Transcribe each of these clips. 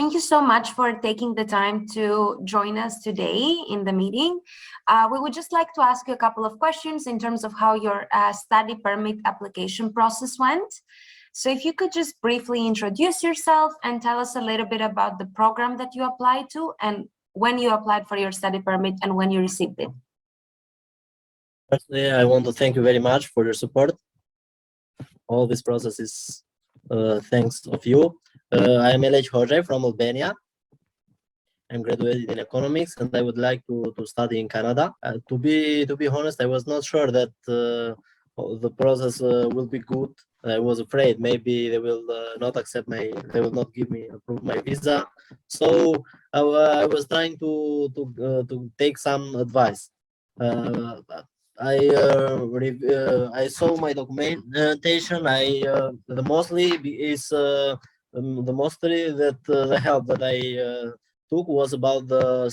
thank you so much for taking the time to join us today in the meeting. We would just like to ask you a couple of questions in terms of how your study permit application process went. So if you could just briefly introduce yourself and tell us a little bit about the program that you applied to and when you applied for your study permit and when you received it. Firstly, I want to thank you very much for your support. All this process is thanks of you. I am Meleq from Albania. I'm graduated in economics, and I would like to study in Canada. To be honest, I was not sure that the process will be good. I was afraid maybe they will not accept they will not give me approve my visa. So I was trying to take some advice. I saw my documentation. The mostly that the help that I took was about the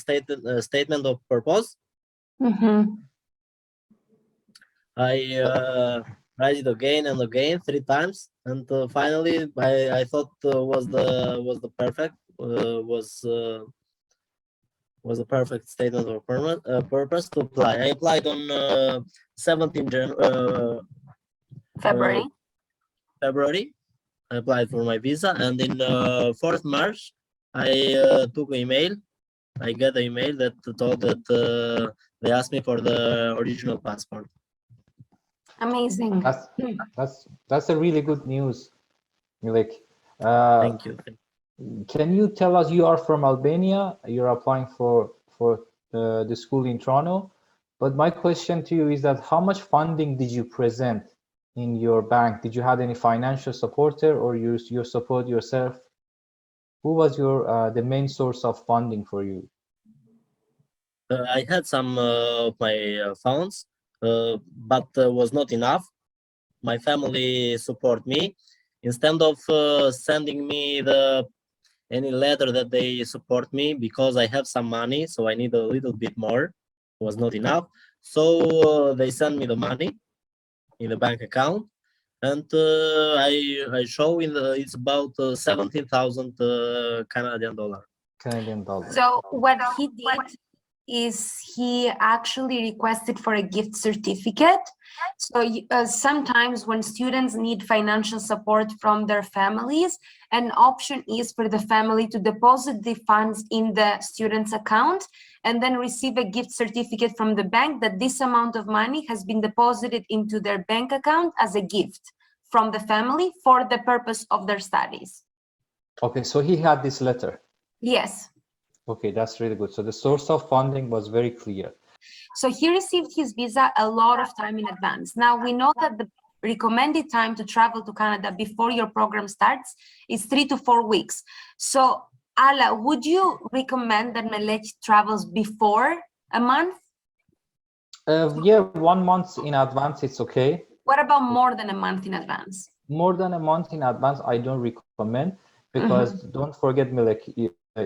statement of purpose. Mm-hmm. I read it again and again 3 times, and finally I thought was the perfect was the perfect statement of purpose to apply. I applied on 17 February. February. I applied for my visa, and in 4th March, I took an email. I got an email that told that they asked me for the original passport. Amazing. That's a really good news, Meleq. Thank you. Can you tell us, you are from Albania, you're applying for the school in Toronto, but my question to you is that how much funding did you present in your bank? Did you have any financial supporter, or you support yourself? Who was your the main source of funding for you? I had some of my funds, but was not enough. My family support me. Instead of sending me any letter that they support me, because I have some money, so I need a little bit more, was not enough. So they send me the money in the bank account, and I show it's about 17,000 Canadian dollar. Canadian dollar. So what he did is he actually requested for a gift certificate. So sometimes when students need financial support from their families, an option is for the family to deposit the funds in the student's account and then receive a gift certificate from the bank that this amount of money has been deposited into their bank account as a gift from the family for the purpose of their studies. Okay, so he had this letter. Yes. Okay, that's really good. So the source of funding was very clear. So he received his visa a lot of time in advance. Now we know that the recommended time to travel to Canada before your program starts is 3 to 4 weeks. So Ala, would you recommend that Meleq travels before a month? Yeah, 1 month in advance, it's okay. What about more than a month in advance? More than a month in advance, I don't recommend, because don't forget, Meleq,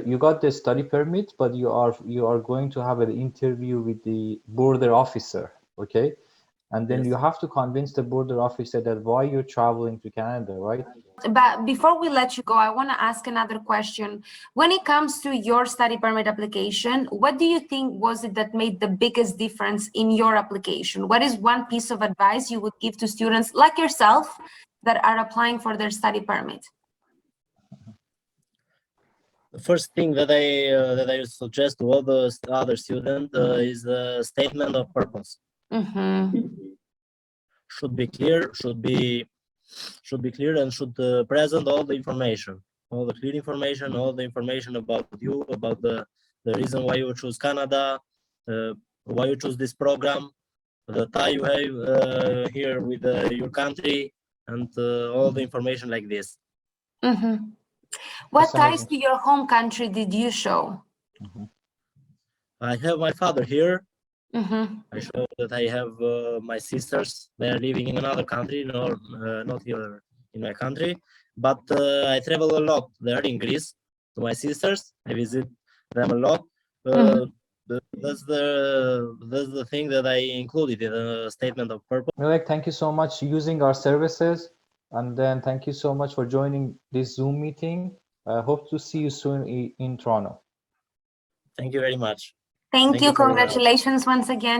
you got the study permit, but you are going to have an interview with the border officer, okay? And then you have to convince the border officer that why you're traveling to Canada, right? But before we let you go, I want to ask another question. When it comes to your study permit application, what do you think was it that made the biggest difference in your application? What is one piece of advice you would give to students like yourself that are applying for their study permit? The first thing that I suggest to all the other students is the statement of purpose. Should be clear, should be clear, and should present all the information, all the clear information, all the information about you, about the reason why you choose Canada, why you choose this program, the tie you have here with your country, and all the information like this. What ties to your home country did you show? I have my father here. I show that I have my sisters. They are living in another country, not here in my country. But I travel a lot there in Greece to my sisters. I visit them a lot. That's the thing that I included in the statement of purpose. Meleq, thank you so much using our services, and then thank you so much for joining this Zoom meeting. Hope to see you soon in Toronto. Thank you very much. Thank Thank you. you for your help. Congratulations once again.